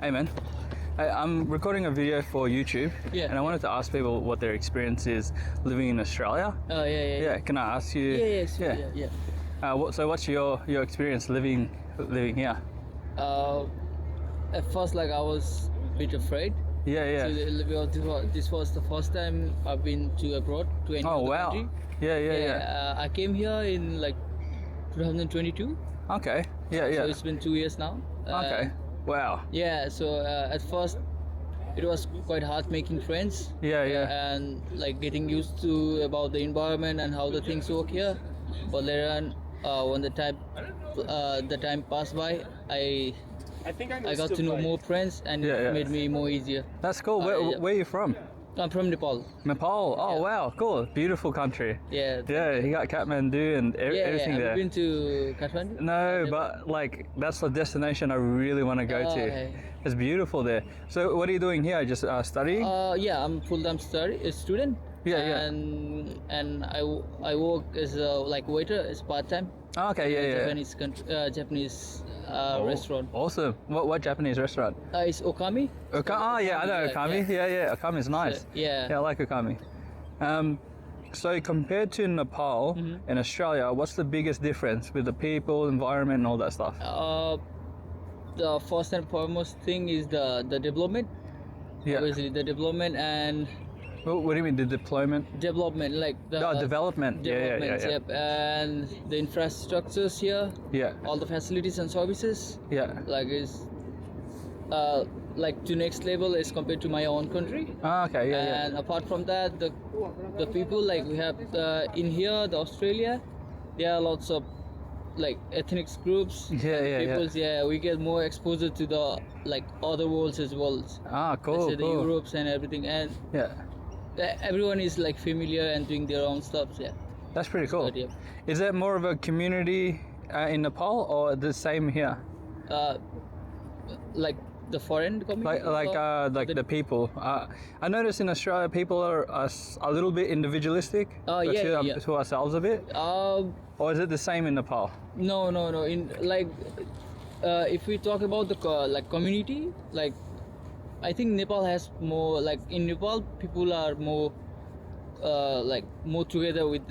Hey man, I'm recording a video for YouTube, Yeah. and I wanted to ask people what their experience is living in Australia. Oh yeah. Yeah, can I ask you? Yeah. So what's your experience living here? At first, like I was a bit afraid. Yeah. This was the first time I've been to abroad to any Oh other wow. country. Yeah. I came here in like 2022. Okay. Yeah. So it's been 2 years now. Okay. Wow. Yeah. So at first, it was quite hard making friends. Yeah. And like getting used to about the environment and how the things work here. But later on, when the time passed by, I got to know more friends, and it made me more easier. That's cool. Where are you from? I'm from Nepal. Nepal. Oh Yeah. wow, cool. Beautiful country. Yeah. Yeah, you got Kathmandu and everything Have there. you been to Kathmandu? No, but like that's the destination I really want to go to. Okay. It's beautiful there. So what are you doing here? Just studying? Yeah, I'm full-time student. Yeah. And I work as a like waiter, as part-time. Okay, yeah. Japanese Oh, restaurant. Awesome. What Japanese restaurant? It's Okami. Oh yeah, I know Okami. Yeah. Okami is nice. Yeah. Yeah, I like Okami. So compared to Nepal and Australia, what's the biggest difference with the people, environment, and all that stuff? The first and foremost thing is the development. Yeah. Obviously, the development and What do you mean the deployment? development, like the Development. Yeah. Yep, and the infrastructures here, Yeah. all the facilities and services, Yeah. like is like to next level as compared to my own country. Okay. Yeah. And apart from that, the people, like we have in here, the Australia, there are lots of like ethnic groups. Yeah. Peoples, we get more exposure to the like other worlds as well. Cool. Let's say the Cool. Europes and everything, and Yeah. everyone is like familiar and doing their own stuff. Yeah. That's pretty cool. But, yeah. Is that more of a community in Nepal or the same here? Like the foreign community. Like the people. I notice in Australia people are a little bit individualistic. To ourselves a bit. Or is it the same in Nepal? No. In like, if we talk about the like community, like I think Nepal has more. Like in Nepal, people are more. Like more together with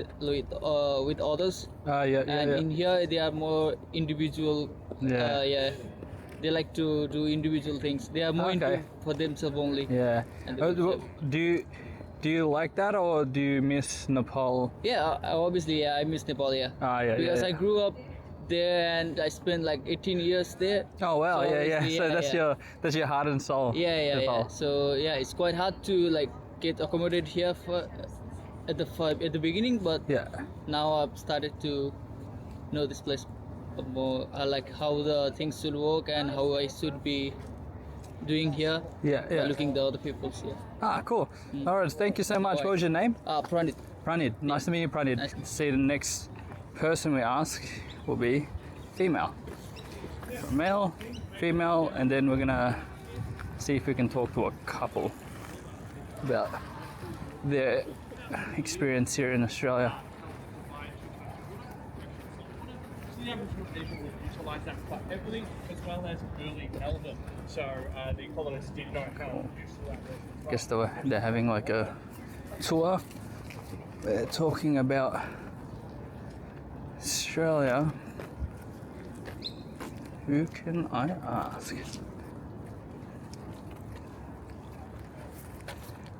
others. And in here they are more individual. Yeah. They like to do individual things. They are more into for themselves only. Yeah. And they Do you like that or do you miss Nepal? Yeah, obviously, I miss Nepal. Yeah. Because I grew up there and I spent like 18 years there. Oh wow, So yeah. obviously, So that's your heart and soul. Yeah. So it's quite hard to like get accommodated here at the beginning, but now I've started to know this place more, like how the things should work and how I should be doing here. Yeah. Looking the other people's. Yeah. Cool. All right, thank you so much. What was your name? Pranit. Pranid. Nice to meet you, Pranid. Nice. See, the next person we ask will be female. Male, female, and then we're gonna see if we can talk to a couple about their experience here in Australia. Utilise that quite heavily, as well as early Melbourne. So the colonists did know how to use that. Guess they're having like a tour. They're talking about Australia. Who can I ask?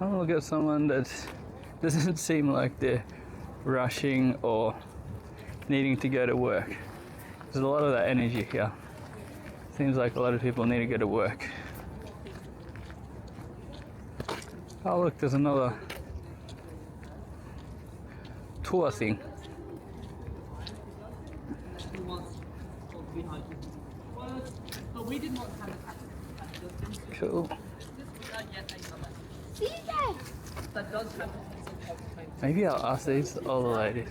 I'll look at someone that doesn't seem like they're rushing or needing to go to work. There's a lot of that energy here. Seems like a lot of people need to go to work. Oh look, there's another tour thing. Cool. Maybe I'll ask these older ladies.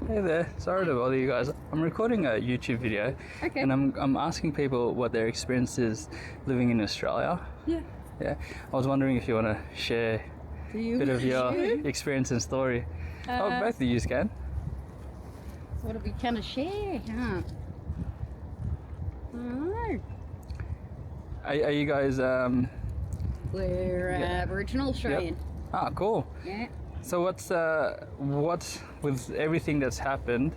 Hey there, sorry to bother you guys. I'm recording a YouTube video, and I'm asking people what their experience is living in Australia. Yeah. I was wondering if you want to share Do you? bit of your experience and story. Both of you can. What do we kind of share? Huh? I don't know. Are you guys? We're Aboriginal Australian. Ah, cool. Yeah. So what's with everything that's happened?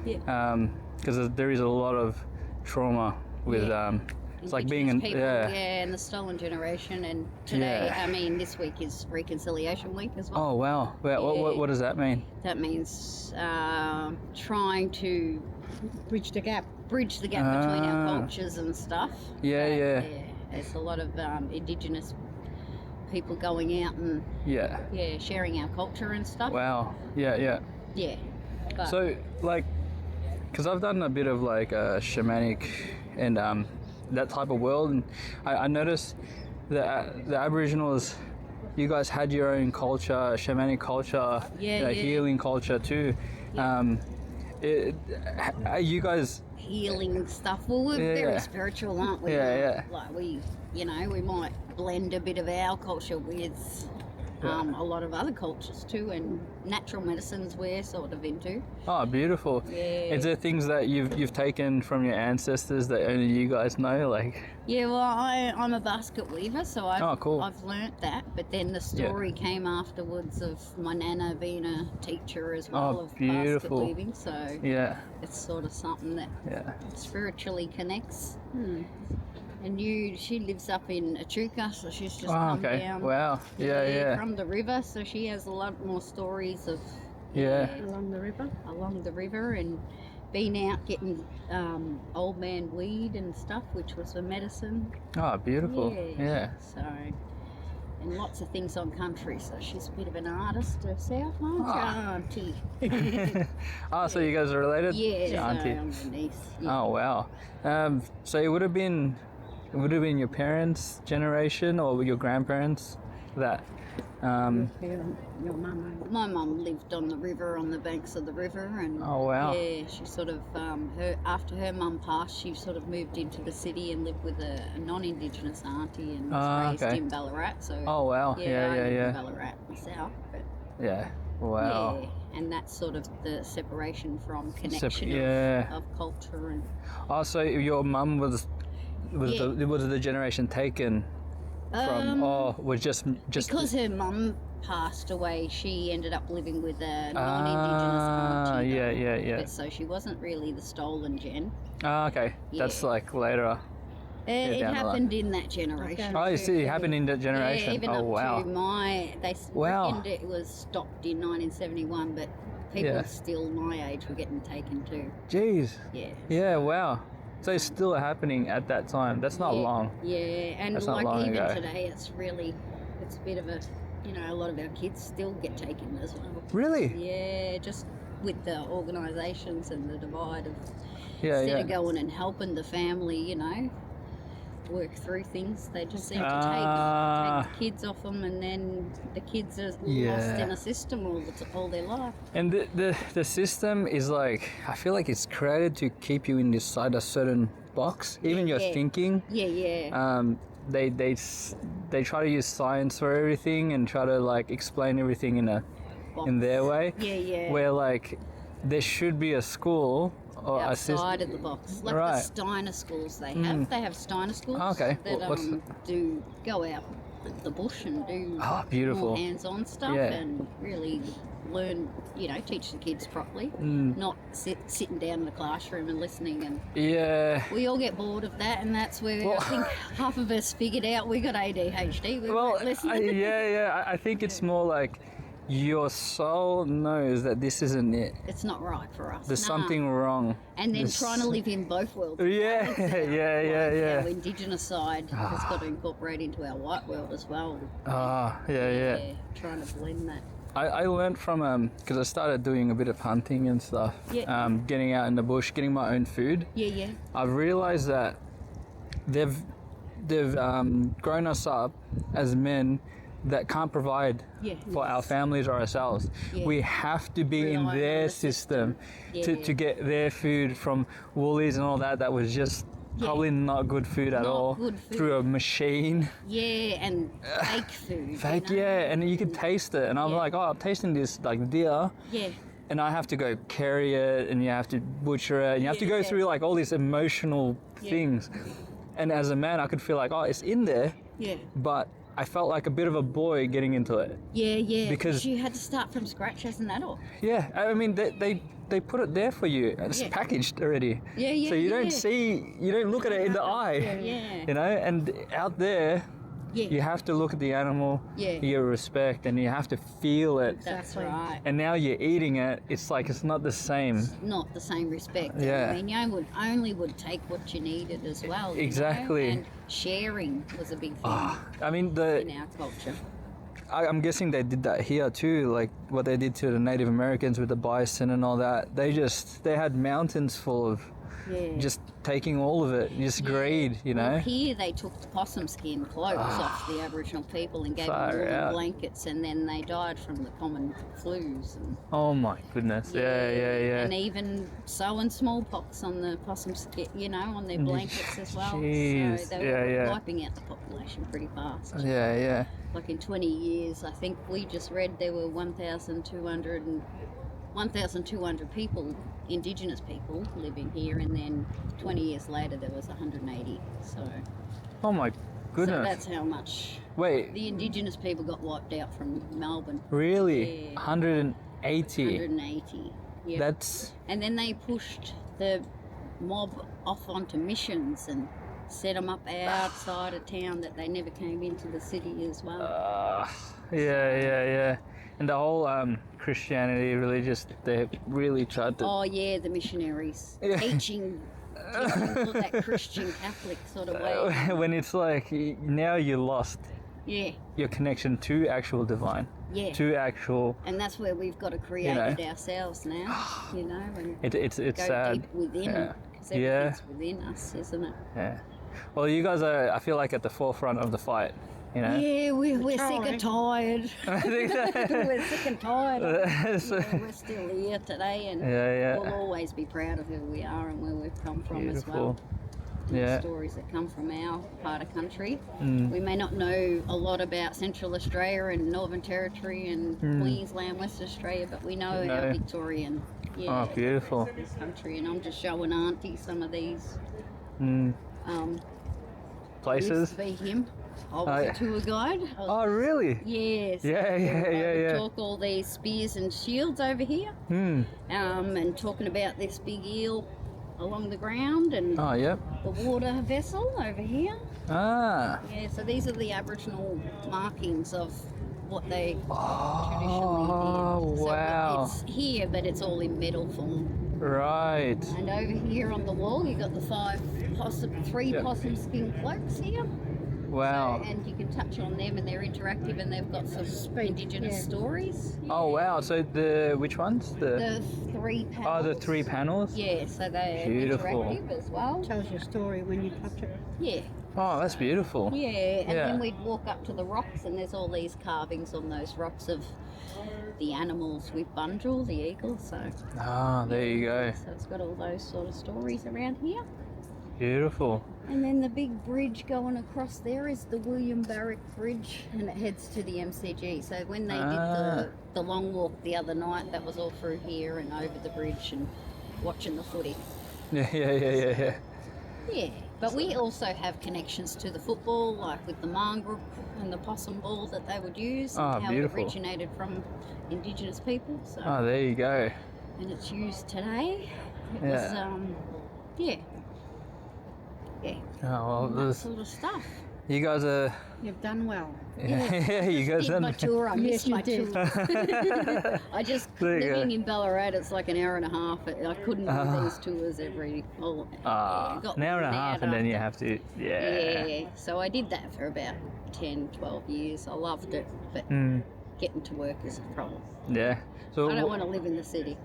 Yeah. Because there is a lot of trauma with it's like being Indigenous in people, and the stolen generation, and today, Yeah. I mean, this week is Reconciliation Week as well. Oh wow! What does that mean? That means trying to Bridge the gap. bridge the gap between our cultures and stuff. Yeah. There's a lot of Indigenous people going out and sharing our culture and stuff. Wow. Yeah. Yeah. But, So like, because I've done a bit of like shamanic and that type of world, and I noticed that the Aboriginals, you guys had your own culture, shamanic culture, healing culture too. Are you guys? healing stuff. Well, we're very spiritual, aren't we? Like we might blend a bit of our culture with a lot of other cultures too, and natural medicines we're sort of into. Oh, beautiful. Yeah. Is there things that you've taken from your ancestors that only you guys know? Like. Yeah, well, I'm a basket weaver, so I've cool. learnt that. But then the story came afterwards of my nana being a teacher as well of basket weaving. So it's sort of something that spiritually connects. And she lives up in Echuca, so she's just come down. Wow. Yeah. From the river, so she has a lot more stories of Along the river, and been out getting old man weed and stuff, which was for medicine. Oh, beautiful. Yeah. So, and lots of things on country. So she's a bit of an artist herself, aren't you, Auntie? So you guys are related? Yeah, so Auntie. I'm the niece. Yeah. Oh wow. So it would have been your parents' generation or your grandparents that. Your mum. My mum lived on the river, on the banks of the river, and oh wow. Yeah, she sort of after her mum passed, she sort of moved into the city and lived with a non-Indigenous auntie and was raised in Ballarat. So oh wow. I Yeah. live in Ballarat myself, but yeah. Wow. yeah, and that's sort of the separation from connection of culture and. Oh, so your mum was the generation taken from was just because her mum passed away, she ended up living with a non-Indigenous auntie. Yeah. But so she wasn't really the stolen gen. Okay. That's like later. It happened in that generation. Oh, you see, it happened in that generation. Yeah, even oh, up to they wow. reckoned it was stopped in 1971, but people still my age were getting taken too. Jeez. Yeah. Yeah, wow. So it's still happening at that time. That's not long. Yeah, and That's like not long even ago. today, it's a bit of a, a lot of our kids still get taken as well. Really? Yeah, just with the organisations and the divide of Yeah, of going and helping the family, work through things, they just seem to take the kids off them, and then the kids are lost in a system all their life. And the system is like, I feel like it's created to keep you inside a certain box. Even your thinking. Yeah. They try to use science for everything and try to like explain everything in their way. Yeah. Where like there should be a school or outside of the box, like the Steiner schools they have Steiner schools that do go out the bush and do beautiful more hands-on stuff and really learn, teach the kids properly, not sitting down in the classroom and listening. And we all get bored of that, and that's where I think half of us figured out we got ADHD. We weren't listening. I think it's more like your soul knows that this isn't it. It's not right for us. There's something wrong. And then trying to live in both worlds. Yeah. Our Indigenous side has got to incorporate into our white world as well. Trying to blend that. I learned from because I started doing a bit of hunting and stuff. Getting out in the bush, getting my own food. I've realised that they've grown us up as men that can't provide for our families or ourselves. We have to be in their system to get their food from Woolies and all that was just Probably not good food at Not all. good food. Through a machine. Yeah, and fake food. Fake, you know? yeah, and you could taste it. And I'm Yeah. like, oh, I'm tasting this like deer. Yeah, And I have to go carry it, and you have to butcher it, and you have to go through like all these emotional things. And as a man, I could feel like, oh, it's in there, yeah. but I felt like a bit of a boy getting into it. Yeah. Because- you had to start from scratch as an adult. Yeah, I mean, they put it there for you. It's Yeah. packaged already. Yeah, So you don't yeah. you don't look at it in the eye. Yeah. You know, and out there, Yeah. you have to look at the animal, Yeah. you give respect, and you have to feel it. That's right. And now you're eating it, it's like it's not the same. Not the same respect. Yeah. I mean, you only would take what you needed as well. you know? Exactly. And sharing was a big thing I mean, in our culture. I'm guessing they did that here too, like what they did to the Native Americans with the bison and all that. They had mountains full of Yeah. just taking all of it, just greed, you know? Well, here they took the possum skin cloaks off the Aboriginal people and gave Far them out. woolen blankets, and then they died from the common flus. And, Oh my goodness, yeah. And even sewing smallpox on the possum skin, you know, on their blankets as well. Jeez, So they were yeah. wiping out the population pretty fast. Yeah. Like in 20 years, I think we just read there were 1,200 people, Indigenous people, living here, and then 20 years later there was 180. So, Oh my so goodness. that's how much Wait, the Indigenous people got wiped out from Melbourne. really? Yeah. 180? 180. Yeah. That's... And then they pushed the mob off onto missions and set them up outside of town, that they never came into the city as well. Yeah. And the whole Christianity, religious, they really tried to... Oh yeah, the missionaries Yeah. teaching that Christian Catholic sort of way. When it's like, now you lost Yeah, your connection to actual divine, yeah. to actual... And that's where we've got to create know. it ourselves now, you know, and It's go sad. deep within, Yeah. because everything's within us, isn't it? Yeah. Well, you guys are, I feel like, at the forefront of the fight, you know? Yeah, we're sick and tired. I think so. We're sick and tired. So- Yeah, we're still here today, and Yeah. we'll always be proud of who we are and where we've come from as well. Beautiful. And Yeah. the stories that come from our part of country. Mm. We may not know a lot about Central Australia and Northern Territory and Queensland, Western Australia, but we know No. our Victorian Oh, beautiful. country. And I'm just showing Auntie some of these. Mm. Places? Used to be him. I was yeah. a tour guide. I was- Oh, really? Yes. Yeah. I would talk all these spears and shields over here, Hmm. and talking about this big eel along the ground and Oh, yep. the water vessel over here. Ah. Yeah, so these are the Aboriginal markings of what they Oh, traditionally did. So wow. it's here, but it's all in metal form. Right. And over here on the wall, you got the three Yeah. possum skin cloaks here. Wow. So, and you can touch on them, and they're interactive, and they've got some Indigenous stories. Oh, wow. So which ones? The three panels. Oh, the three panels? Yeah, so they're Beautiful. interactive as well. Tells your story when you touch it. Yeah, Oh, that's beautiful. yeah. And Yeah. then we'd walk up to the rocks, and there's all these carvings on those rocks of the animals with Bunjil, the eagle. So, Ah, there you go. so it's got all those sort of stories around here. Beautiful. And then the big bridge going across there is the William Barrack Bridge, and it heads to the MCG. So when they did the long walk the other night, that was all through here and over the bridge and watching the footy. Yeah. Yeah, but we also have connections to the football, like with the Marngrook and the possum ball that they would use, Ah, and how beautiful. it originated from Indigenous people. So, Oh, there you go. and it's used today. It Yeah. was, yeah, Oh, well, that sort of stuff. you guys are... You've done well. Yeah, you guys Did my are... tour. I missed you my did. tour. I just There you living go. in Ballarat. It's like an hour and a half. I couldn't do these tours every. Ah, got an hour and a half and then you after. have to... Yeah. Yeah, so I did that for about 10, 12 years. I loved it, but Mm, getting to work is a problem. yeah. So I don't want to live in the city.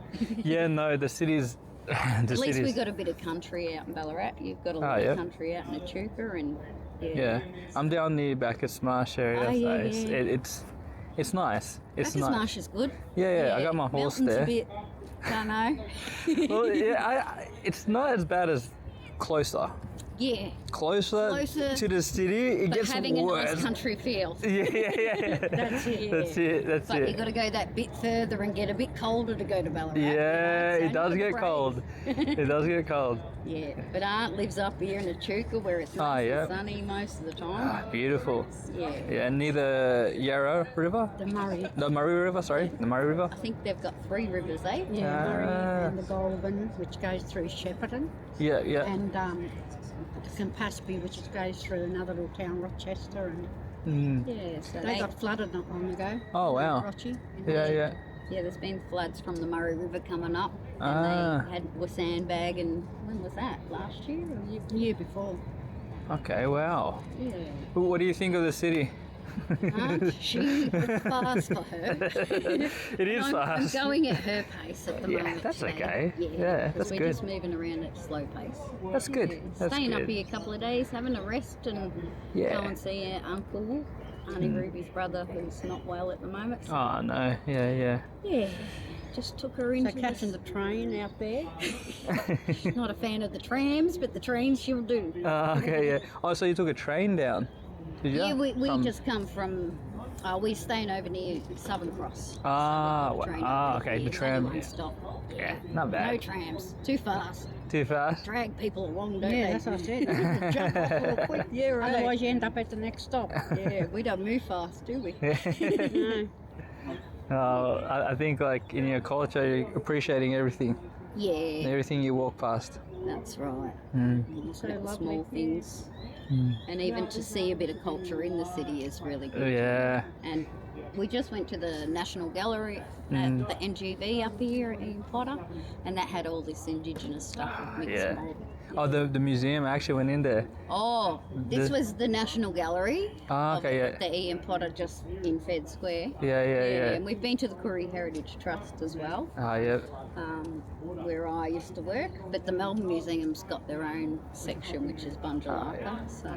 Yeah, no, the city's... the At least we city's... got a bit of country out in Ballarat. You've got a lot yeah. of country out in Echuca, and Yeah, I'm down near back at Smash area, Oh, yeah, so it's, yeah. it's nice. It's Bacchus nice. Marsh is good. Yeah, I got my horse Melton's there. a bit, don't know. Well, yeah, it's not as bad as closer. closer to the city, it but gets having worse. a nice country feel. Yeah. That's it. That's But it. you got to go that bit further and get a bit colder to go to Ballarat. Yeah, you know, it does get cold. It does get cold. Yeah, but Aunt lives up here in Echuca where it's nice yeah. and sunny most of the time. Beautiful. Yeah. Yeah, near the Yarra River. The Murray. The Murray River, sorry. The Murray River. I think they've got 3 rivers, eh? Yeah, Murray and the Goulburn, which goes through Shepparton, Yeah. and the Campaspe, which goes through another little town, Rochester, and Yeah, so they got flooded not long ago. Oh, wow. Rochie. Yeah. Yeah, there's been floods from the Murray River coming up, Ah. and they were sandbagging. When was that? Last year? Or Year before. Okay, wow. Yeah. What do you think of the city? She was fast for her. It is I'm fast. going at her pace at the Yeah, moment. that's today. okay. Yeah, 'cause that's we're good. just moving around at a slow pace. That's good. Yeah, That's staying good. up here a couple of days, having a rest, and Yeah. go and see our uncle, Auntie Ruby's brother, who's not well at the moment. So, Oh no. Yeah. yeah, just took her So into catching the train out there. She's not a fan of the trams, but the trains she'll do. Okay. Yeah. Oh, so you took a train down? Did you? Yeah, we From- just come from. We're staying over near Southern Cross. Ah, So we've got the train ah, over okay, there. the It's tram, only one yeah. stop. Yeah, not No bad. trams, too fast. Too fast. Drag people along, don't Yeah, they? that's what I said. You have to jump off real quick. Yeah, right. Otherwise, you end up at the next stop. Yeah, we don't move fast, do we? No. I think like in your culture, you're appreciating everything, Yeah, everything you walk past. that's right. So Little lovely. small things. And even to see a bit of culture in the city is really good. Yeah. And we just went to the National Gallery at the NGV up here in Potter, and that had all this Indigenous stuff with mixed Yeah. mould. Oh, the museum I actually went in there. Oh, this The- was the National Gallery. Ah, of okay, yeah. The Ian Potter just in Fed Square. Yeah. And we've been to the Koori Heritage Trust as well, Oh, yeah. where I used to work. But the Melbourne Museum's got their own section, which is Bunjalaka. So,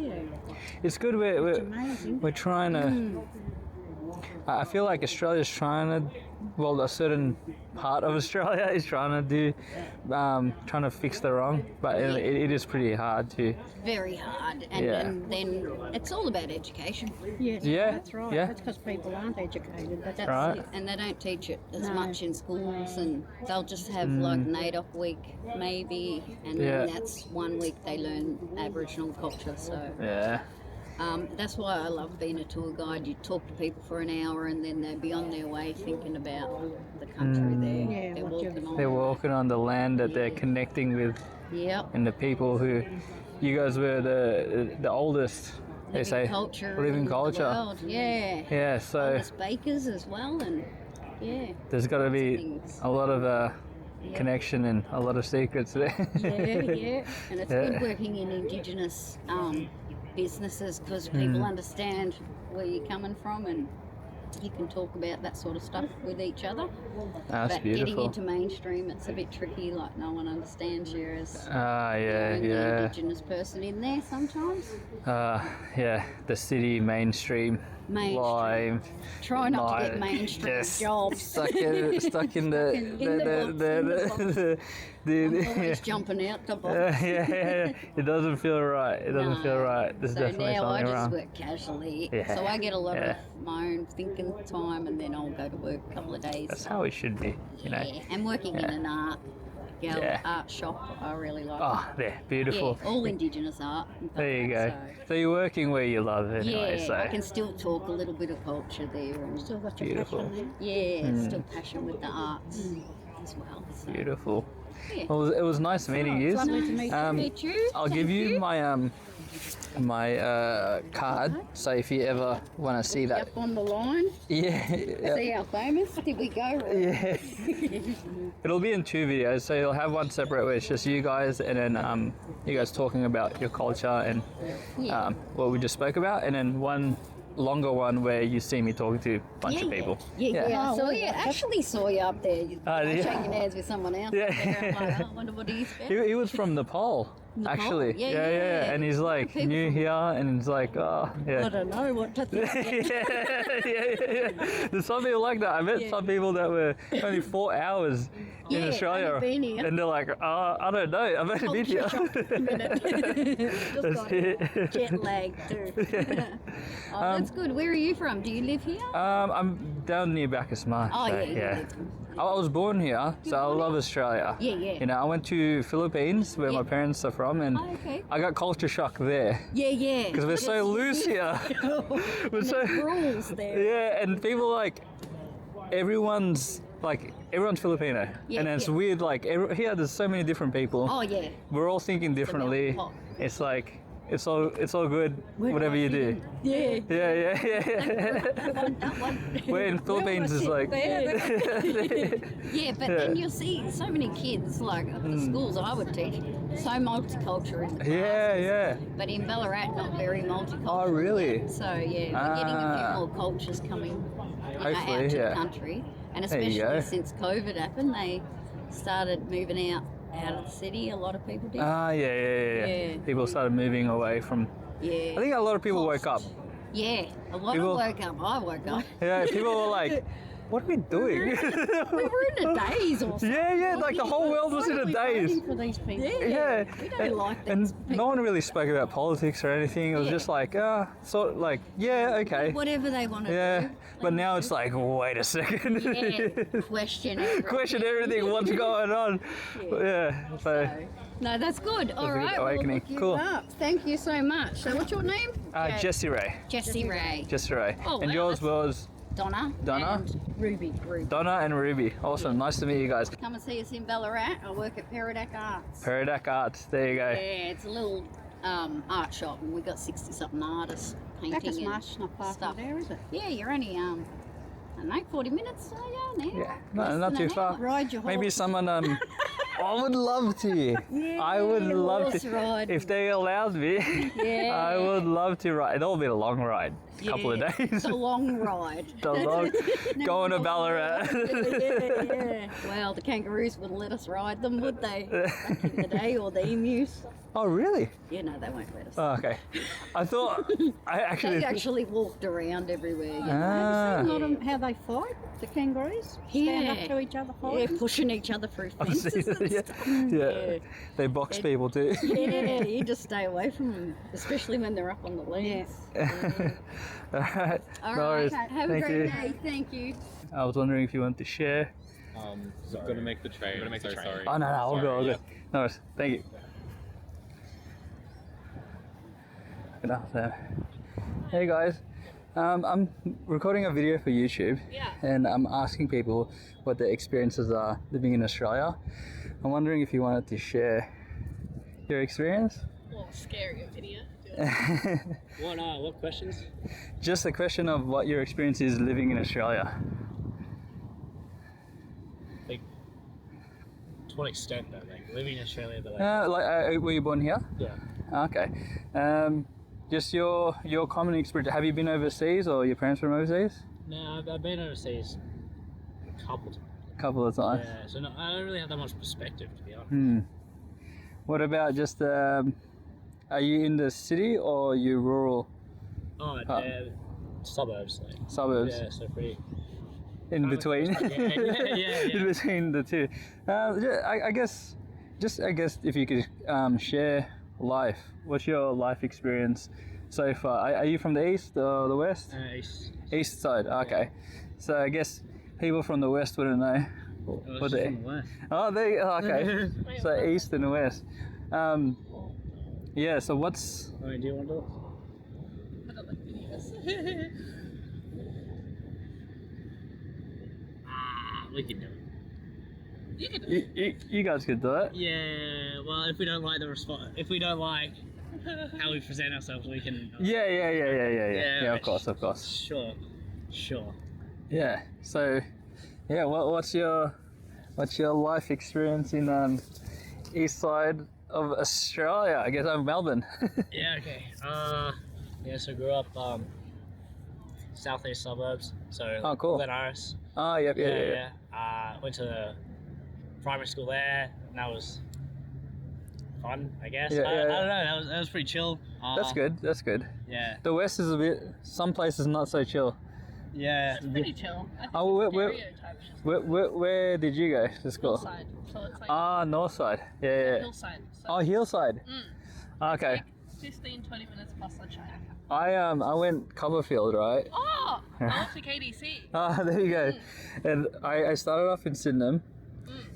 yeah. It's good. We're trying to. I feel like Australia's trying to. Well, a certain part of Australia is trying to do, trying to fix the wrong, but it is pretty hard to. Very hard. And, Yeah. and then it's all about education. Yes, Yeah, that's right. yeah. That's because people aren't educated. But That's Right. it. And they don't teach it as No. much in schools, and they'll just have like an ADOC week maybe, and Yeah. then that's 1 week they learn Aboriginal culture. So Yeah. that's why I love being a tour guide. You talk to people for an hour, and then they'd be on their way thinking about the country Yeah, they're what you- walking on. They're walking on the land that they're connecting with, Yep. and the people who. You guys were the oldest. They say culture living in the culture. world. Yeah. Yeah. So Oldest bakers as well, and yeah. there's got to be things. a lot of connection and a lot of secrets there. Yeah. And it's Yeah. good working in Indigenous businesses because people understand where you're coming from, and you can talk about that sort of stuff with each other. That's but getting beautiful. into mainstream, it's a bit tricky. Like no one understands you as Ah, yeah, the only yeah. Indigenous person in there sometimes. Yeah, the city mainstream. Mainstream. Live. Try not to live, get mainstream just jobs. Stuck in the I'm always jumping out the box. yeah. It doesn't feel right. It doesn't feel No. right. There's So definitely now I something just wrong. work casually. Yeah, So I get a lot yeah. of my own thinking time, and then I'll go to work a couple of days. That's how it should be, you know. Yeah, and working in Yeah. an Yeah. art shop, I really like. Oh, there, beautiful. Yeah, all Indigenous art. in There you go. Ballarat, So you're working where you love So, anyway. yeah, So I can still talk a little bit of culture there, and still got your Beautiful. passion yeah, still passion with the arts as well. So, beautiful. yeah. Well, it was nice meeting you. Lovely to meet you. Meet you. I'll give you my card. So if you ever want to see that, Up on the line. yeah, See how famous did we go? yeah. It'll be in 2 videos, so you'll have one separate where it's just you guys, and then you guys talking about your culture and Yeah. what we just spoke about, and then one longer one where you see me talking to a bunch of people. Yeah. I saw you. Actually saw you up there. yeah. Shaking hands with someone else. Yeah. I'm like, oh, I wonder what he's about. He was from Nepal, actually. Yeah, yeah, yeah. And he's like People new here, and he's like, oh, I yeah. don't know what to think. yeah. There's some people like that. I met some people that were only 4 hours in Yeah, Australia? only been here. And they're like, I don't know. I've only been here. Just That's got it. jet lag too. Oh, that's good. Where are you from? Do you live here? I'm down near Bacchus Marsh. Oh, so, yeah, you live- I was born here, so I love Australia. Yeah, yeah. You know, I went to Philippines, where Yeah. my parents are from, and Oh, okay. I got culture shock there. Yeah, yeah. Because we're so loose here. We're so rules there. yeah, and people like everyone's Filipino, Yeah, and it's yeah. weird. Like here, there's so many different people. Oh yeah. We're all thinking differently. pot. It's like it's all good. Whatever you do. Yeah. Yeah. That one. We're in Philippines is like Yeah, but then you'll see so many kids, like at the schools I would teach, so multicultural in the classes. yeah. But in Ballarat, not very multicultural. Oh, really? yet. So yeah, we're getting a few more cultures coming Hopefully, out to yeah. the country, and There you go. especially since COVID happened, they started moving out of the city. A lot of people did. Yeah. People started moving away from. Yeah. I think a lot of people woke up. Yeah, a lot People- of woke up. I woke up. Yeah, people were like, "What are we doing?" We were in a daze or something. Yeah, like the whole world was in a daze. Waiting for these people. Yeah, We don't like that. and no one really spoke about politics or anything. It was Yeah. just like, okay. Whatever they want to Yeah, do. but now it's like, wait a second. Yeah, question everything. Question everything, what's going on? Yeah, so, No, that's good. All a good right, awakening. We'll look you Cool. up. Thank you so much. So, what's your name? Jessie Ray. Jessie Ray. Jessie Ray. Oh, And wow, yours that's- was Donna. Donna? And Ruby. Donna and Ruby. Awesome, nice to meet you guys. Come and see us in Ballarat. I work at Peridak Arts. Peridak Arts, there you go. Yeah, it's a little art shop, and we got 60-something artists painting Bacchus and Marsh not far stuff. from there, is it? Yeah, you're only I don't know, 40 minutes now. Yeah, no, Less not than too an far. hour. Ride your horse. Maybe someone, I would love to. I would love horse to. ride. If they allowed me, Yeah. I would love to ride. It'll be a long ride, couple of Yeah, days. It's a long ride. The long, going to Ballarat. Yeah. Well, the kangaroos wouldn't let us ride them, would they? Back in the day, or the emus. Oh, really? Yeah, no, they won't let us. Oh, okay. I thought, I actually. They actually walked around everywhere. You know? Ah. Not on how they fight, the kangaroos. Stand Yeah. up to each other Yeah, fighting. pushing each other through I've seen fences. it, and yeah. stuff. Yeah. They box people too. Yeah, you just stay away from them, especially when they're up on the leads. All right. All No right, worries. have a Thank great you. day. Thank you. I was wondering if you want to share. So I'm gonna make the train. Sorry. Oh, no, I'll go. Yeah. No worries. Thank you. Good afternoon. Hey guys, I'm recording a video for YouTube, and I'm asking people what their experiences are living in Australia. I'm wondering if you wanted to share your experience. Well, scary video. What questions? Just a question of what your experience is living in Australia. Like, to what extent though? Like living in Australia, but Were you born here? yeah. Okay. Just your common experience. Have you been overseas, or your parents from overseas? No, I've been overseas a couple times. A couple of times. Yeah, so no, I don't really have that much perspective to be honest. What about just? Are you in the city or are you rural Oh, suburbs. Like, suburbs? yeah, so pretty. In between. Yeah. In between the two. I guess if you could share life. What's your life experience so far? Are you from the east or the west? East side. Okay. So I guess people from the west wouldn't know. What they? From the west. Oh, okay. So east and west. Yeah. So what's? I mean, do you want to? We can do it. You guys could do it. Yeah. Well, if we don't like the response, if we don't like how we present ourselves, we can. Yeah. Yeah, Of course. Sure. Yeah. So, yeah. What's your life experience in east side of Australia? I guess I'm Melbourne. Yeah. Okay. Yeah. So grew up southeast suburbs. So Oh, cool. Glen Iris. Oh, yep. Yeah. Went to primary school there, and that was fun, I guess. Yeah, I yeah. don't know. That was pretty chill. That's good. Yeah. The west is some places not so chill. Yeah. It's pretty chill. I think Oh, the where- stereotype's just Where did you go to school? hillside. So it's like North side. Yeah. hillside. So Oh, hillside. Okay. like 15, 20 minutes plus sunshine. I went Coverfield, right? Oh, I went to KDC. Ah, there you go. And I started off in Sydenham,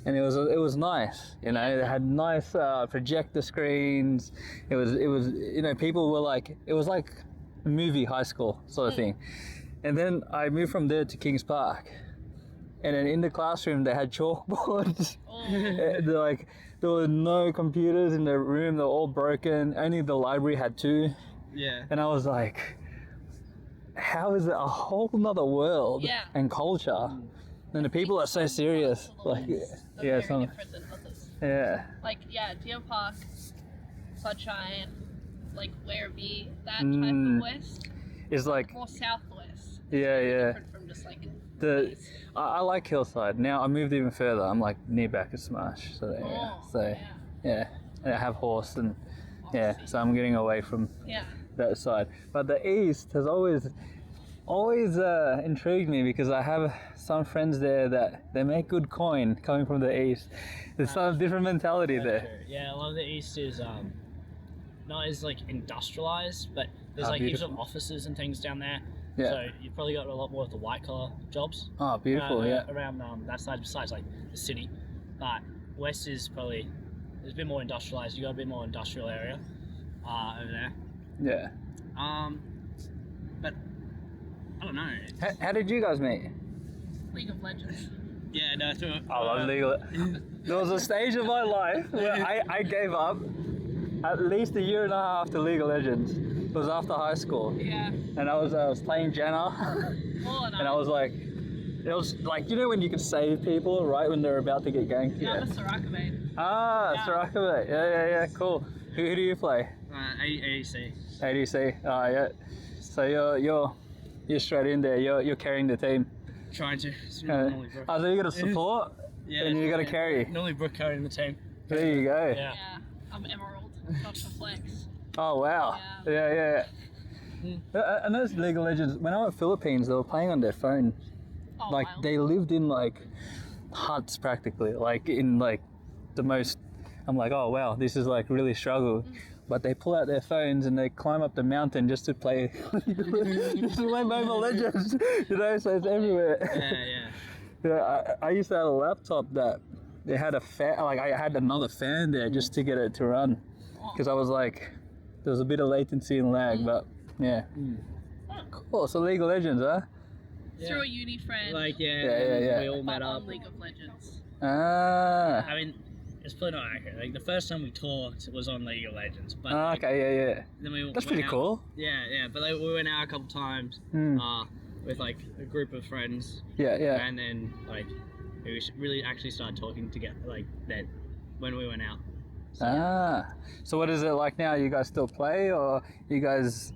and it was nice. You know, they had nice projector screens. It was you know, people were like, it was like a movie high school sort of thing. And then I moved from there to Kings Park, and then in the classroom they had chalkboards. They're like, there were no computers in the room. They're all broken. Only the library had 2. Yeah. And I was like, how is it a whole nother world Yeah. and culture? And the people are so serious. Like, Are yeah, very some, different than others. yeah, Like, yeah, Deer Park, Sunshine, like Werribee, that type Mm. of west, it's like, more southwest. yeah, yeah. Different from just like The east. I like Hillside. Now I moved even further. I'm like near Backer Smash, so yeah, Oh, so yeah. yeah, and I have horse and yeah, so I'm getting away from Yeah. that side. But the east has always intrigued me because I have some friends there that they make good coin coming from the east. There's some different mentality there. True. Yeah, a lot of the east is not as like industrialized, but there's like heaps of beautiful. offices and things down there. Yeah. So you've probably got a lot more of the white collar jobs. Oh, beautiful. Yeah. Around that side, besides like the city, but west is probably there's a bit more industrialized. You got a bit more industrial area over there. Yeah. But I don't know. How did you guys meet? League of Legends. Yeah, no, through I love legal. There was a stage of my life where I gave up at least a year and a half to League of Legends. It was after high school, Yeah. and I was playing Janna, Oh, no. and I was like, it was like, you know when you can save people right when they're about to get ganked. Yeah, I'm a Soraka main. Ah, Yeah. Soraka. Yeah, cool. Who do you play? AEC. ADC. Ah, yeah. So you're straight in there. You're carrying the team. Trying to. So you got to support, and you got to carry. Normally Brooke carrying the team. There you go. Yeah. Yeah. I'm Emerald. Dr. Flex. Oh wow. Yeah. I noticed League of Legends. When I went Philippines, they were playing on their phone. Oh, Like wild. they lived in like huts practically, like in like the most. I'm like, oh wow, this is like really struggle. But they pull out their phones and they climb up the mountain just to play, just to play Mobile Legends. You know, so it's everywhere. Yeah, I used to have a laptop that it had a fan. Like I had another fan there just to get it to run, because I was like, there was a bit of latency and lag. But yeah, cool. So League of Legends, huh? Through a uni friend. Like Yeah. we all met but up. on League of Legends. Ah. I mean, it's probably not accurate. Like the first time we talked was on League of Legends, but Ah, like, okay, yeah. then we That's went pretty out- cool. Yeah. But like, we went out a couple times with like a group of friends, Yeah. and then like we really actually started talking together like that when we went out. Ah. So what is it like now? You guys still play, or you guys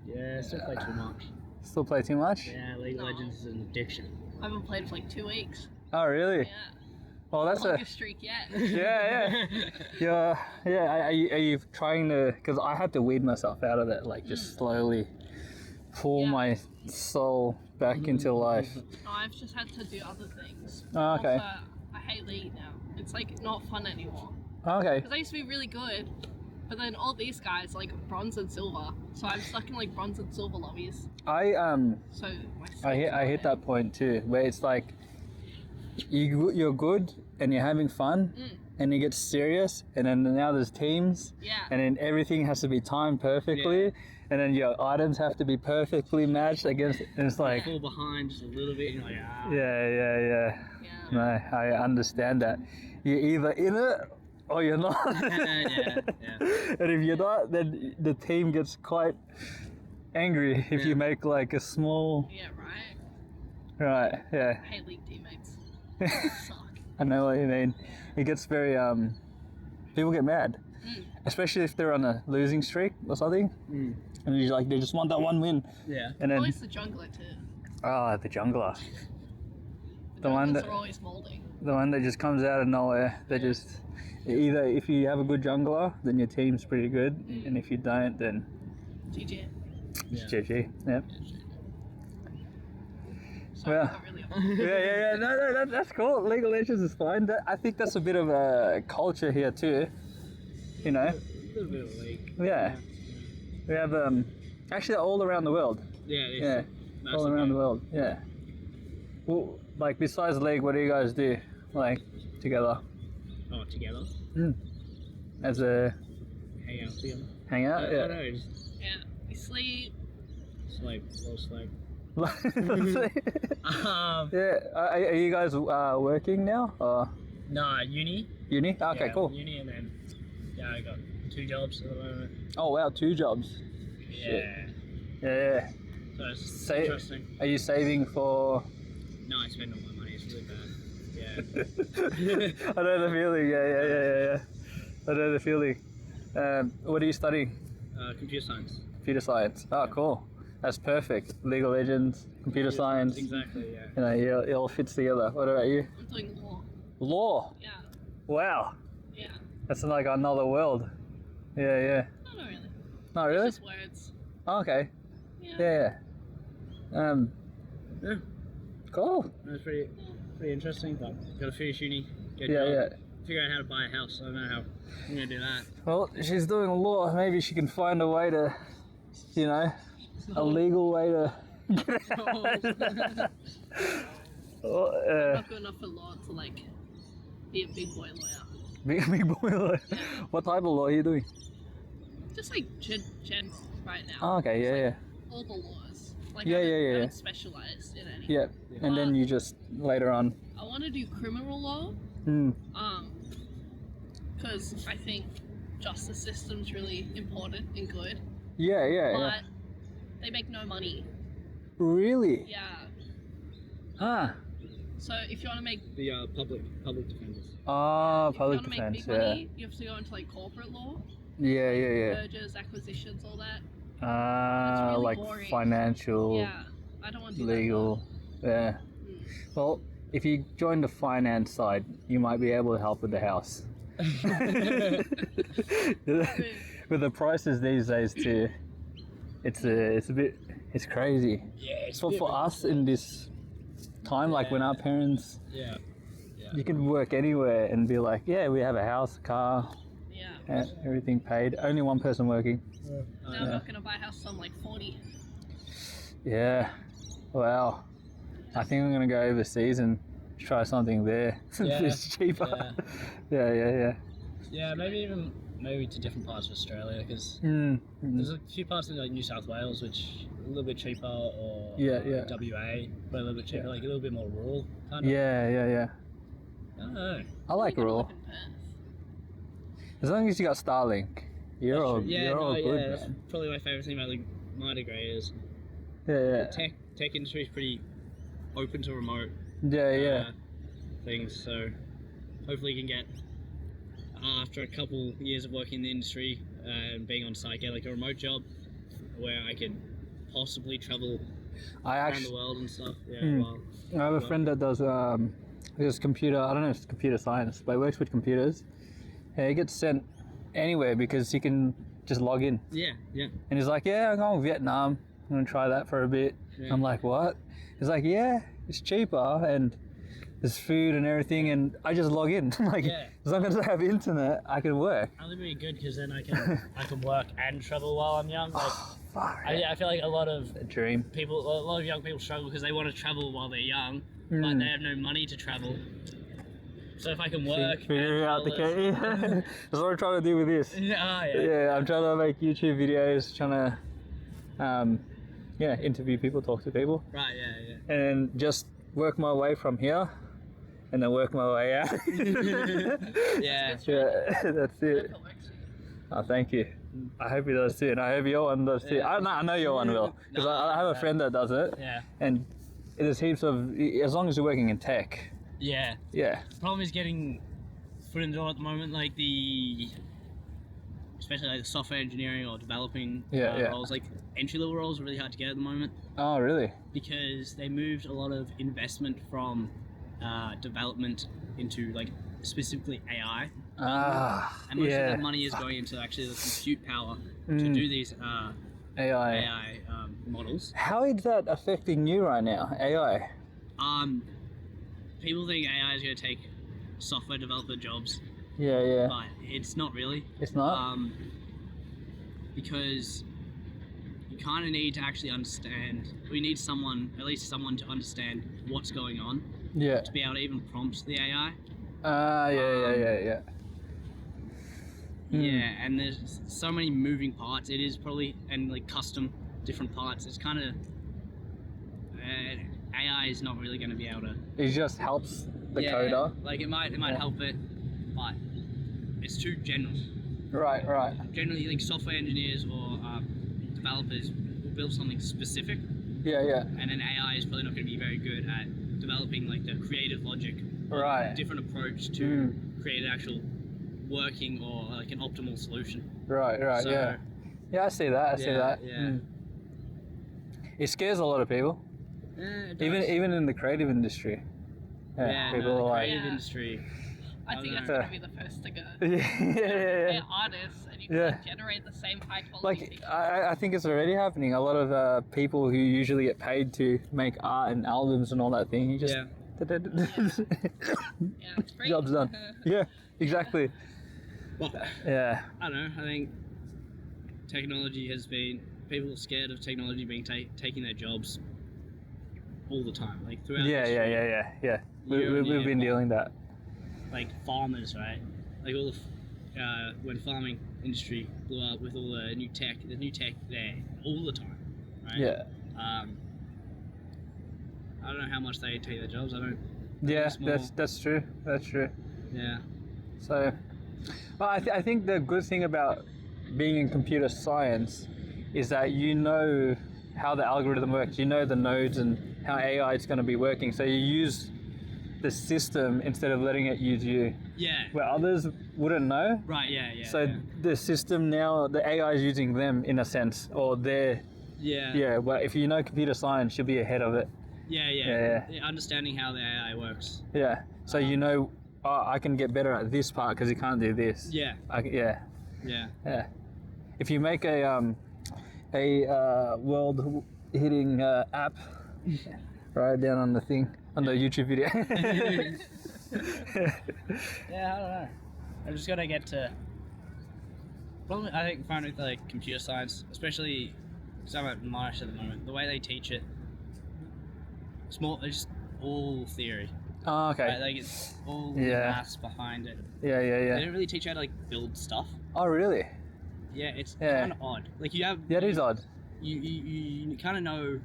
Yeah, still play too much. still play too much? Yeah, League of Legends is an addiction. I haven't played for like 2 weeks. Oh, really? Yeah. Well, that's a Longest streak yet. yeah. Are you trying to? Because I had to weed myself out of it, like just slowly pull Yeah. my soul back into life. No, I've just had to do other things. Oh, okay. Also, I hate League now. It's like not fun anymore. Okay. Because I used to be really good, but then all these guys like bronze and silver. So I'm stuck in like bronze and silver lobbies. I So my I hit that point too, where it's like you're good and you're having fun, and you get serious, and then now there's teams, Yeah. and then everything has to be timed perfectly, and then your items have to be perfectly matched against. And it's like, Fall behind just a little bit, you're like, yeah. Yeah. No, I understand that. You're either in it or you're not. yeah. And if you're not, then the team gets quite angry if you make like a small. Yeah, right. Right. Yeah. I hate League teammates. Suck. I know what you mean. It gets very people get mad, especially if they're on a losing streak or something, and you like they just want that one win. Yeah. And then Always the jungler too. the jungler, the one Junglers that are always molding. the one that just comes out of nowhere. They just either if you have a good jungler, then your team's pretty good, and if you don't, then GG. it's GG. Yep. So Yeah. not really. Yeah. No, that's cool. Legal Legends is fine. I think that's a bit of a culture here too. You know. A little bit of a league. Yeah. We have actually all around the world. Yeah, it is. Yeah. Nice All to around go. the world. Yeah. Well, like besides league, what do you guys do? Like together Oh, together. as a Hang out together. hang out? I Yeah. don't know, just Yeah, we sleep. sleep. Well, sleep. Yeah. Are you guys working now? Or Nah, uni. uni? Okay, Yeah, cool. Uni, and then I got 2 jobs at the moment. Oh wow, 2 jobs. Yeah. Yeah. So it's Say- interesting. Are you saving for? No, I spend all my money. It's really bad. Yeah. I know the feeling. Yeah. I know the feeling. What are you studying? Computer science. Computer science. Oh, cool. That's perfect. Legal Legends, computer science. Exactly. Yeah. You know, it all fits together. What about you? I'm doing law. Law. Yeah, Wow. yeah. That's like another world. Yeah. No, not really. Not really? It's just words. Oh, okay. Yeah. Yeah. Yeah. Cool. That's pretty interesting. But got to finish uni. Get Yeah, a job, yeah. Figure out how to buy a house. I don't know how I'm gonna do that. Well, she's doing law. Maybe she can find a way to, you know, a legal way to. Oh, Not good enough for law to like be a big boy lawyer. big boy lawyer. What type of law are you doing? Just like general right now. Oh, okay, yeah. All the laws. Like Yeah, I yeah, haven't yeah. specialized in any. Yeah. And then you just later on. I want to do criminal law. Hmm. Because I think justice system's really important and good. Yeah. But they make no money. Really? Yeah. Huh. So if you want to make The public defenders. Ah, if you public want to make defense. big Yeah. money, you have to go into like corporate law, Yeah. mergers, acquisitions, all that. Ah, really like boring. financial, Yeah. I don't want to do legal. Yeah. Well, if you join the finance side, you might be able to help with the house. With the prices these days too, it's crazy. Yeah. It's For us in this time, like when our parents, Yeah. you can work anywhere and be like, yeah, we have a house, a car, Yeah. everything paid. Only one person working. Now I'm not gonna buy a house till I'm like 40. Yeah. Wow. I think I'm gonna go overseas and try something there. Yeah. It's cheaper. Yeah. Yeah, maybe to different parts of Australia because Mm. there's a few parts in like New South Wales which are a little bit cheaper, or Yeah. WA, but a little bit cheaper, like a little bit more rural kind of. Yeah. I don't know. I like I'm gonna rural. live in Perth. As long as you got Starlink, you're all good, that's man. probably my favorite thing about like, my degree is Yeah. tech industry is pretty open to remote Yeah. things. So hopefully you can get after a couple years of working in the industry and being on site, get like a remote job where I could possibly travel I around actually, the world and stuff. Yeah, Hmm. I have a friend that does computer. I don't know if it's computer science, but he works with computers. Yeah, he gets sent anywhere because he can just log in. yeah. And he's like, yeah, I'm going to Vietnam. I'm going to try that for a bit. Yeah. I'm like, what? He's like, yeah, it's cheaper and there's food and everything. And I just log in. Like, Yeah. as long as I have internet, I can work. That'll be good because then I can work and travel while I'm young. Like, Fuck. I feel like a lot of A dream. a lot of young people struggle because they want to travel while they're young, but they have no money to travel. So if I can work, Figure and out the travel, case. That's what I'm trying to do with this. yeah. Yeah, I'm trying to make YouTube videos, trying to, interview people, talk to people, Right, yeah. and just work my way from here, and then work my way out. Yeah. Yeah, that's it. Oh, thank you. I hope he does too, and I hope your one does too. Yeah. I know your one will, because I have a friend that does it, Yeah. and there's heaps of, as long as you're working in tech, Yeah. yeah. The problem is getting foot in the door at the moment, like especially like the software engineering or developing roles, like entry level roles are really hard to get at the moment Oh, really? because they moved a lot of investment from development into like specifically AI. Ah, And most yeah. of that money is going into actually the compute power to Mm. do these AI. AI models. How is that affecting you right now, AI? People think AI is going to take software developer jobs, Yeah. but it's not really. It's not? Because you kind of need to actually understand. We need someone, at least someone, to understand what's going on. Yeah. To be able to even prompt the AI. Yeah. Yeah, and there's so many moving parts. It is probably, and like custom different parts. It's kind of AI is not really going to be able to. It just helps the coder. Like it might help it, but it's too general. Right. Generally, like software engineers or developers will build something specific. Yeah. And then AI is probably not going to be very good at developing like the creative logic. Right. Different approach to create an actual working or like an optimal solution. Right. So, yeah, I see that. Yeah. It scares a lot of people. Yeah, it does. Even in the creative industry. People are like, creative industry. I think that's know. going to be the first to go. yeah. They're artists, and you can generate the same high quality Like thing. I think it's already happening. A lot of people who usually get paid to make art and albums and all that thing, you just Yeah, it's great. job's done. Yeah, exactly. Well, Yeah. I don't know. I think technology has been. People are scared of technology being taking their jobs all the time. Like throughout. Yeah. We've been dealing that. Like farmers, right? Like all the when farming industry blew up with all the new tech there all the time, right? Yeah. I don't know how much they take their jobs. I don't. Yeah, it's more- that's true. That's true. Yeah. So, well, I think the good thing about being in computer science is that you know how the algorithm works. You know the nodes and how AI is going to be working. So you use the system instead of letting it use you. Yeah. Where others wouldn't know. Right. Yeah. So the system now, the AI is using them in a sense, or they're. Yeah. Yeah. Well, if you know computer science, you'll be ahead of it. Yeah. Understanding how the AI works. Yeah. So you know, I can get better at this part because you can't do this. Yeah. Yeah. Yeah. If you make a world-hitting app, right down on the thing on the YouTube video. Yeah, I don't know. I just gotta get to. Probably, I think finding like computer science, especially because I'm at Monash at the moment, the way they teach it, it's just all theory. Oh, okay. Right? Like it's all the Yeah. maths behind it. Yeah. They don't really teach you how to like build stuff. Oh, really? Yeah, it's Yeah. kind of odd. Like you have. Yeah, it is odd. You kind of know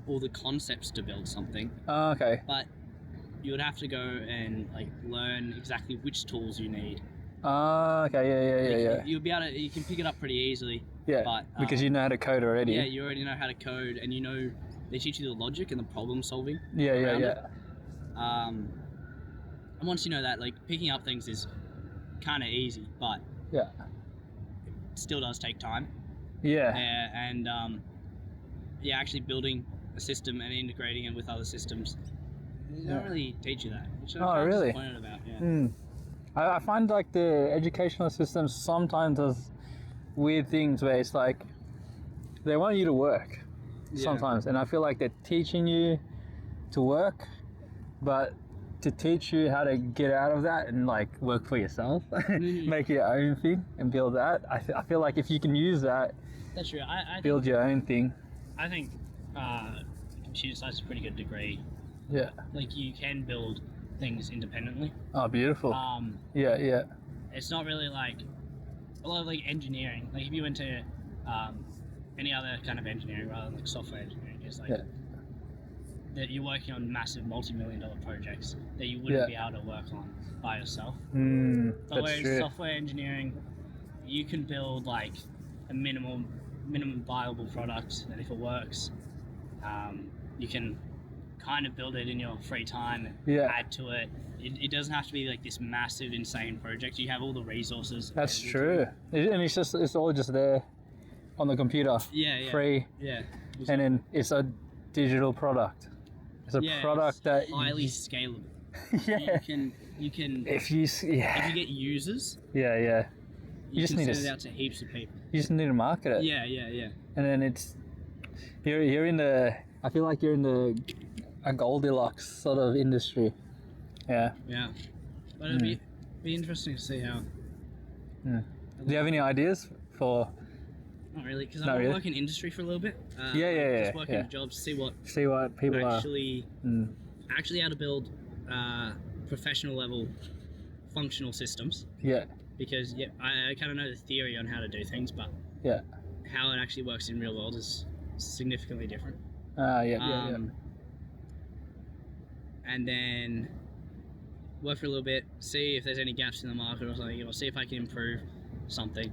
all the concepts to build something, Oh, okay. but you would have to go and like learn exactly which tools you need. Oh, okay. Yeah. You'll be able to. You can pick it up pretty easily. Yeah. But, Because you know how to code already. Yeah, you already know how to code, and you know they teach you the logic and the problem solving. Yeah. around it. And once you know that, like picking up things is kind of easy, but Yeah. it still does take time. Yeah. And actually building a system and integrating it with other systems, they don't really teach you that. Which I'm Oh, kind of really? disappointed about. Yeah. Hmm. I find like the educational system sometimes does weird things where it's like they want you to work sometimes, and I feel like they're teaching you to work, but to teach you how to get out of that and like work for yourself, make your own thing and build that. I feel like if you can use that, That's true. I build your own thing. I think computer science is a pretty good degree. Yeah. Like you can build things independently. Oh, beautiful. Yeah. It's not really like a lot of like engineering. Like if you went to any other kind of engineering rather than like software engineering, it's like that you're working on massive multi-million-dollar projects that you wouldn't be able to work on by yourself. But That's whereas true. software engineering, you can build like a minimum viable product, and if it works, you can kind of build it in your free time and add to it. It doesn't have to be like this massive, insane project. You have all the resources. That's true. And it's all just there on the computer. Yeah. Free. Yeah. And then it's a digital product. It's a product that highly scalable. Yeah. You can If you if you get users, you just can need send to it out to heaps of people. you just need to market it. Yeah. And then it's you're in the I feel like you're in the a Goldilocks sort of industry. Yeah. Yeah. But it'll be interesting to see how. Do you have any ideas for? Not really, because Not I really? work in industry for a little bit. Just working at jobs, see what people actually how to build professional level functional systems. Yeah. Because I kind of know the theory on how to do things, but how it actually works in real world is significantly different. And then work for a little bit, see if there's any gaps in the market or something, or see if I can improve something.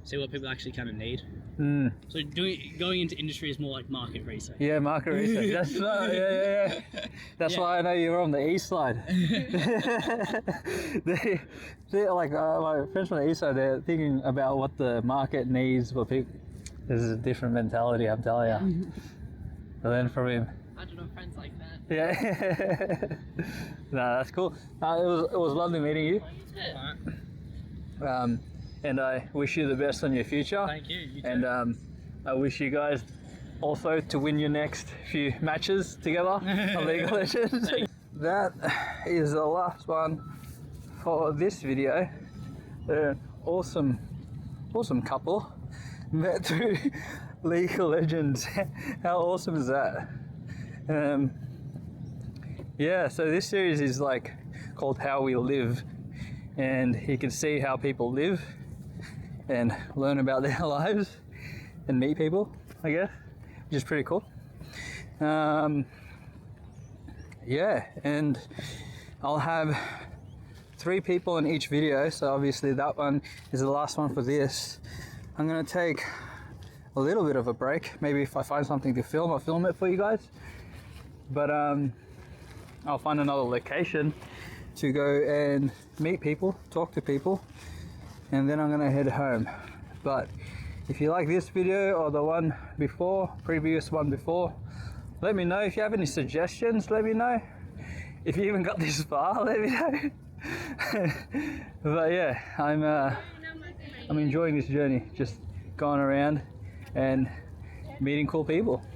See what people actually kind of need. So going into industry is more like market research. Yeah, market research. That's right. That's why I know you're on the east side. they're like my friends from the east side. They're thinking about what the market needs for people. This is a different mentality, I'm telling you. I learned from him. I don't know friends like that. Yeah. No, that's cool. It was lovely meeting you. And I wish you the best on your future. Thank you. You too. And I wish you guys also to win your next few matches together on League of Legends. That is the last one for this video. They're an awesome couple. Met through League of Legends. How awesome is that? Yeah, so this series is like called How We Live, and you can see how people live and learn about their lives and meet people, I guess, which is pretty cool. Yeah, and I'll have 3 people in each video, so obviously that one is the last one for this. I'm gonna take a little bit of a break. Maybe if I find something to film, I'll film it for you guys. But I'll find another location to go and meet people, talk to people, and then I'm gonna head home. But if you like this video or the one before, previous one before, let me know. If you have any suggestions, let me know. If you even got this far, let me know. But yeah, I'm enjoying this journey, just going around and meeting cool people.